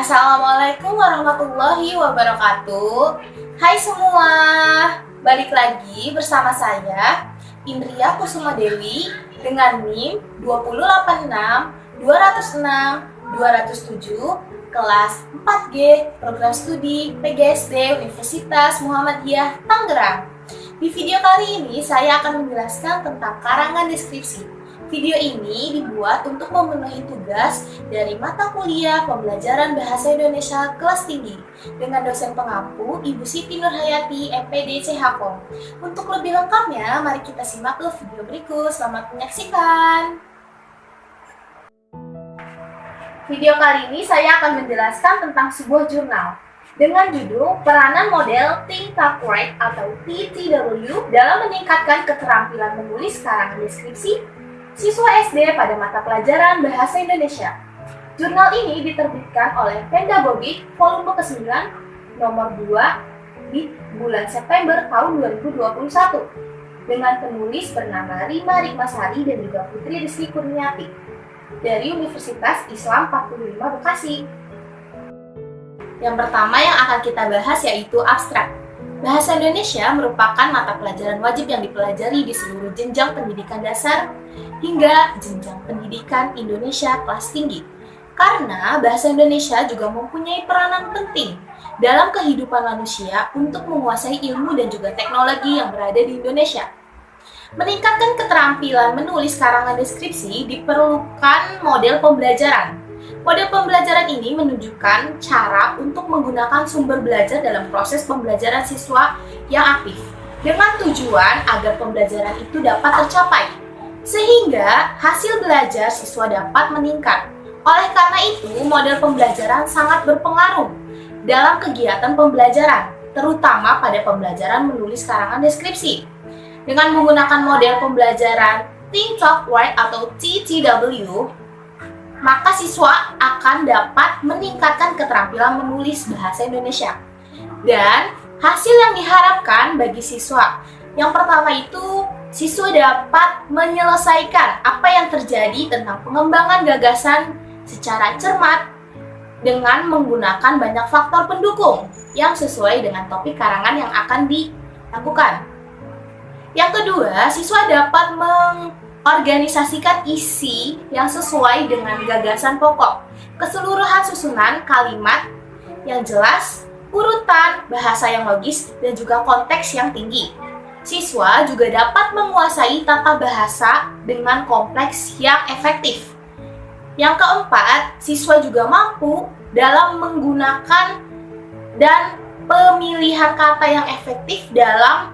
Assalamualaikum warahmatullahi wabarakatuh. Hai semua, balik lagi bersama saya Indria Kusuma Dewi dengan NIM 286 206 207 kelas 4G Program Studi PGSD Universitas Muhammadiyah Tangerang. Di video kali ini saya akan menjelaskan tentang karangan deskripsi. Video ini dibuat untuk memenuhi tugas dari mata kuliah pembelajaran Bahasa Indonesia kelas tinggi dengan dosen pengampu Ibu Siti Nurhayati, MPD CHKOM. Untuk lebih lengkapnya, mari kita simak ke video berikut. Selamat menyaksikan. Video kali ini saya akan menjelaskan tentang sebuah jurnal dengan judul Peranan Model Think Talk Write atau TTW dalam meningkatkan keterampilan menulis karangan deskripsi siswa SD pada mata pelajaran Bahasa Indonesia. Jurnal ini diterbitkan oleh Pendabogic volume ke-9 nomor 2 di bulan September tahun 2021 dengan penulis bernama Rima Rikmasari dan juga Putri Rizky Kurniati dari Universitas Islam 45 Bekasi. Yang pertama yang akan kita bahas yaitu abstrak. Bahasa Indonesia merupakan mata pelajaran wajib yang dipelajari di seluruh jenjang pendidikan dasar hingga jenjang pendidikan Indonesia kelas tinggi. Karena bahasa Indonesia juga mempunyai peranan penting dalam kehidupan manusia untuk menguasai ilmu dan juga teknologi yang berada di Indonesia. Meningkatkan keterampilan menulis karangan deskripsi diperlukan model pembelajaran. Model pembelajaran ini menunjukkan cara untuk menggunakan sumber belajar dalam proses pembelajaran siswa yang aktif dengan tujuan agar pembelajaran itu dapat tercapai sehingga hasil belajar siswa dapat meningkat. Oleh karena itu, model pembelajaran sangat berpengaruh dalam kegiatan pembelajaran, terutama pada pembelajaran menulis karangan deskripsi. Dengan menggunakan model pembelajaran Think Talk Write atau TTW, maka siswa akan dapat meningkatkan keterampilan menulis bahasa Indonesia. Dan hasil yang diharapkan bagi siswa, yang pertama itu siswa dapat menyelesaikan apa yang terjadi tentang pengembangan gagasan secara cermat dengan menggunakan banyak faktor pendukung yang sesuai dengan topik karangan yang akan dilakukan. Yang kedua, siswa dapat organisasikan isi yang sesuai dengan gagasan pokok, keseluruhan susunan kalimat yang jelas, urutan, bahasa yang logis, dan juga konteks yang tinggi. Siswa juga dapat menguasai tata bahasa dengan kompleks yang efektif. Yang keempat, siswa juga mampu dalam menggunakan dan pemilihan kata yang efektif dalam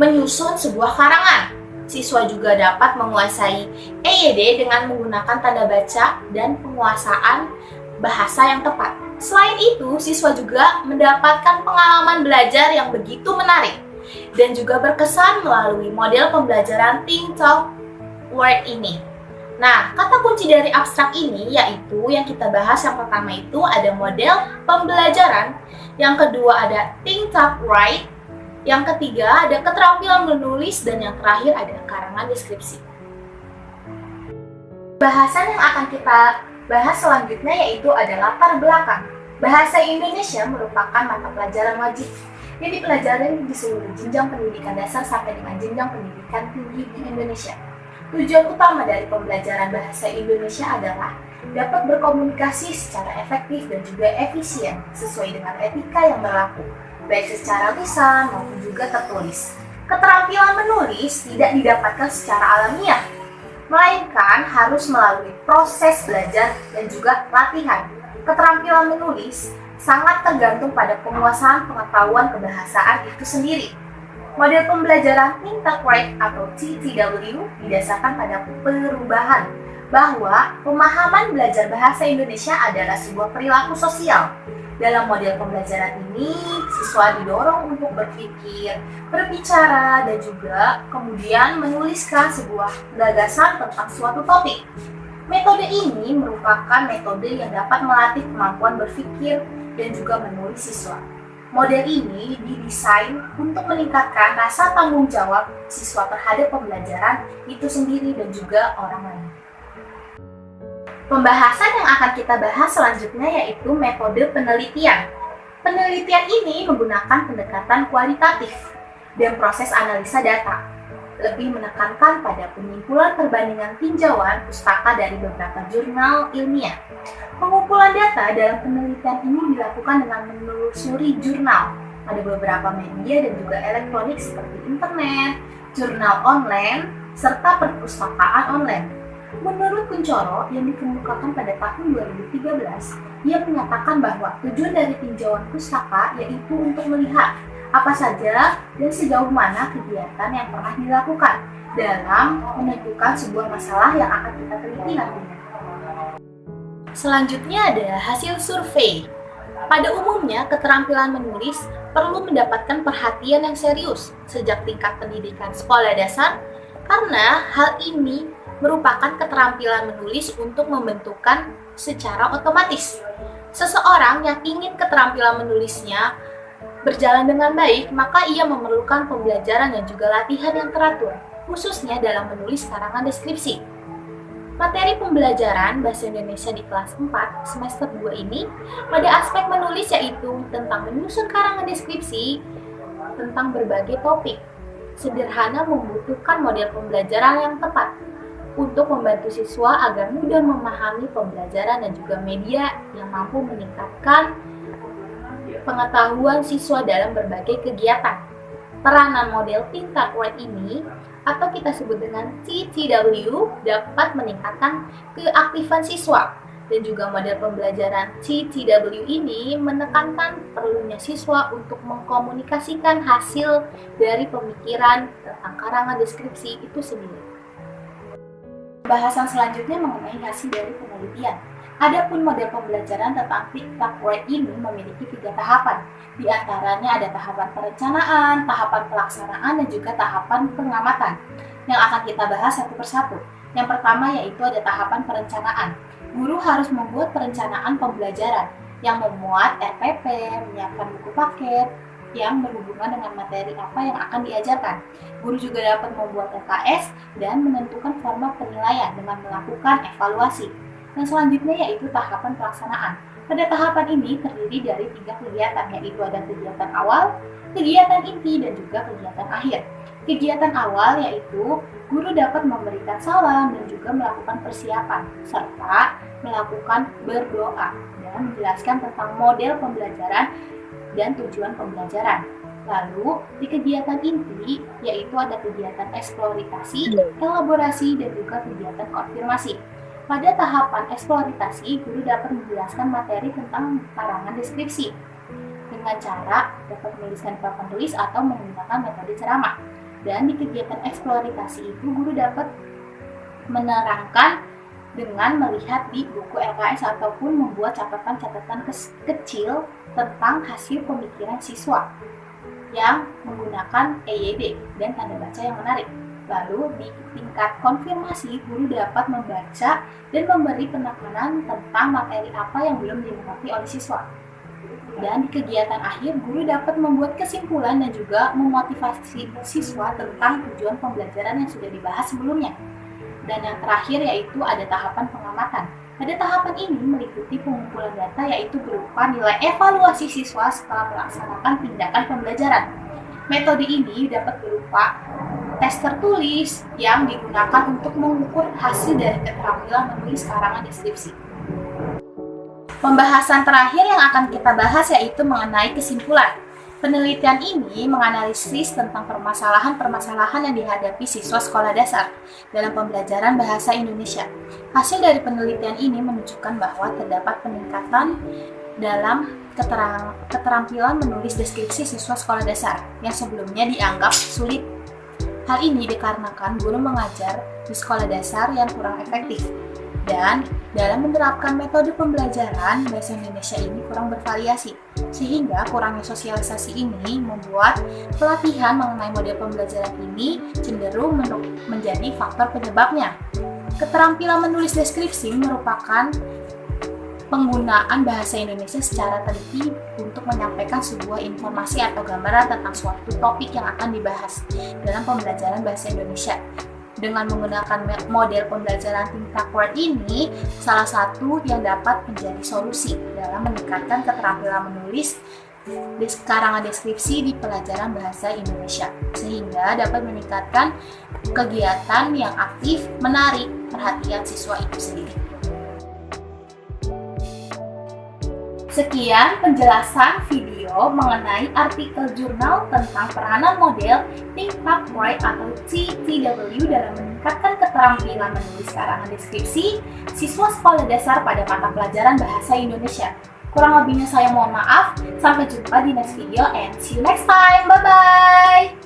menyusun sebuah karangan. Siswa juga dapat menguasai EYD dengan menggunakan tanda baca dan penguasaan bahasa yang tepat. Selain itu, siswa juga mendapatkan pengalaman belajar yang begitu menarik dan juga berkesan melalui model pembelajaran Think Talk Write ini. Nah, kata kunci dari abstrak ini yaitu yang kita bahas yang pertama itu ada model pembelajaran, yang kedua ada Think Talk Write, yang ketiga ada keterampilan menulis, dan yang terakhir ada karangan deskripsi. Bahasan yang akan kita bahas selanjutnya yaitu ada latar belakang. Bahasa Indonesia merupakan mata pelajaran wajib yang dipelajari di seluruh jenjang pendidikan dasar sampai dengan jenjang pendidikan tinggi di Indonesia. Tujuan utama dari pembelajaran bahasa Indonesia adalah dapat berkomunikasi secara efektif dan juga efisien sesuai dengan etika yang berlaku, baik secara lisan maupun juga tertulis. Keterampilan menulis tidak didapatkan secara alamiah, melainkan harus melalui proses belajar dan juga latihan. Keterampilan menulis sangat tergantung pada penguasaan pengetahuan kebahasaan itu sendiri. Model pembelajaran Think Talk Write atau TTW didasarkan pada perubahan bahwa pemahaman belajar bahasa Indonesia adalah sebuah perilaku sosial. Dalam model pembelajaran ini, siswa didorong untuk berpikir, berbicara, dan juga kemudian menuliskan sebuah gagasan tentang suatu topik. Metode ini merupakan metode yang dapat melatih kemampuan berpikir dan juga menulis siswa. Model ini didesain untuk meningkatkan rasa tanggung jawab siswa terhadap pembelajaran itu sendiri dan juga orang lain. Pembahasan yang akan kita bahas selanjutnya yaitu metode penelitian. Penelitian ini menggunakan pendekatan kualitatif dan proses analisa data, lebih menekankan pada penyimpulan perbandingan tinjauan pustaka dari beberapa jurnal ilmiah. Pengumpulan data dalam penelitian ini dilakukan dengan menelusuri jurnal pada beberapa media dan juga elektronik seperti internet, jurnal online, serta perpustakaan online. Menurut Kuncoro yang dikemukakan pada tahun 2013, ia menyatakan bahwa tujuan dari tinjauan pustaka yaitu untuk melihat apa saja dan sejauh mana kegiatan yang pernah dilakukan dalam menentukan sebuah masalah yang akan kita teliti nantinya. Selanjutnya ada hasil survei. Pada umumnya, keterampilan menulis perlu mendapatkan perhatian yang serius sejak tingkat pendidikan sekolah dasar karena hal ini merupakan keterampilan menulis untuk membentukkan secara otomatis. Seseorang yang ingin keterampilan menulisnya berjalan dengan baik, maka ia memerlukan pembelajaran dan juga latihan yang teratur, khususnya dalam menulis karangan deskripsi. Materi pembelajaran Bahasa Indonesia di kelas 4 semester 2 ini pada aspek menulis yaitu tentang menyusun karangan deskripsi tentang berbagai topik. Sederhana membutuhkan model pembelajaran yang tepat untuk membantu siswa agar mudah memahami pembelajaran dan juga media yang mampu meningkatkan pengetahuan siswa dalam berbagai kegiatan. Peranan model Think Talk Write ini atau kita sebut dengan TTW dapat meningkatkan keaktifan siswa dan juga model pembelajaran TTW ini menekankan perlunya siswa untuk mengkomunikasikan hasil dari pemikiran tentang karangan deskripsi itu sendiri. Pembahasan selanjutnya mengenai hasil dari penelitian. Adapun model pembelajaran tentang Think Talk Write ini memiliki 3 tahapan. Di antaranya ada tahapan perencanaan, tahapan pelaksanaan, dan juga tahapan pengamatan yang akan kita bahas satu persatu. Yang pertama yaitu ada tahapan perencanaan. Guru harus membuat perencanaan pembelajaran yang memuat RPP, menyiapkan buku paket yang berhubungan dengan materi apa yang akan diajarkan. Guru juga dapat membuat LKS dan menentukan format penilaian dengan melakukan evaluasi. Yang selanjutnya yaitu tahapan pelaksanaan. Pada tahapan ini terdiri dari 3 kegiatan, yaitu ada kegiatan awal, kegiatan inti, dan juga kegiatan akhir. Kegiatan awal yaitu guru dapat memberikan salam dan juga melakukan persiapan, serta melakukan berdoa dan menjelaskan tentang model pembelajaran dan tujuan pembelajaran. Lalu, di kegiatan inti, yaitu ada kegiatan eksplorasi, elaborasi, dan juga kegiatan konfirmasi. Pada tahapan eksplorasi, guru dapat menjelaskan materi tentang karangan deskripsi dengan cara dapat menuliskan papan tulis atau menggunakan metode ceramah. Dan di kegiatan eksplorasi itu, guru dapat menerangkan dengan melihat di buku LKS ataupun membuat catatan-catatan kecil tentang hasil pemikiran siswa yang menggunakan EYD dan tanda baca yang menarik. Lalu di tingkat konfirmasi, guru dapat membaca dan memberi penekanan tentang materi apa yang belum dimengerti oleh siswa. Dan di kegiatan akhir, guru dapat membuat kesimpulan dan juga memotivasi siswa tentang tujuan pembelajaran yang sudah dibahas sebelumnya. Dan yang terakhir yaitu ada tahapan pengamatan. Pada tahapan ini meliputi pengumpulan data yaitu berupa nilai evaluasi siswa setelah melaksanakan tindakan pembelajaran. Metode ini dapat berupa tes tertulis yang digunakan untuk mengukur hasil dari keterampilan menulis karangan deskripsi. Pembahasan terakhir yang akan kita bahas yaitu mengenai kesimpulan. Penelitian ini menganalisis tentang permasalahan-permasalahan yang dihadapi siswa sekolah dasar dalam pembelajaran bahasa Indonesia. Hasil dari penelitian ini menunjukkan bahwa terdapat peningkatan dalam keterampilan menulis deskripsi siswa sekolah dasar yang sebelumnya dianggap sulit. Hal ini dikarenakan guru mengajar di sekolah dasar yang kurang efektif dan dalam menerapkan metode pembelajaran bahasa Indonesia ini kurang bervariasi, sehingga kurangnya sosialisasi ini membuat pelatihan mengenai model pembelajaran ini cenderung menjadi faktor penyebabnya. Keterampilan menulis deskripsi merupakan penggunaan bahasa Indonesia secara teliti untuk menyampaikan sebuah informasi atau gambaran tentang suatu topik yang akan dibahas dalam pembelajaran bahasa Indonesia. Dengan menggunakan model pembelajaran Think Backward ini, salah satu yang dapat menjadi solusi dalam meningkatkan keterampilan menulis karangan deskripsi di pelajaran bahasa Indonesia, sehingga dapat meningkatkan kegiatan yang aktif, menarik perhatian siswa itu sendiri. Sekian penjelasan video mengenai artikel jurnal tentang peranan model Think Backward atau TTW dalam meningkatkan keterampilan menulis karangan deskripsi siswa sekolah dasar pada mata pelajaran bahasa Indonesia. Kurang lebihnya saya mohon maaf. Sampai jumpa di next video and see you next time. Bye-bye!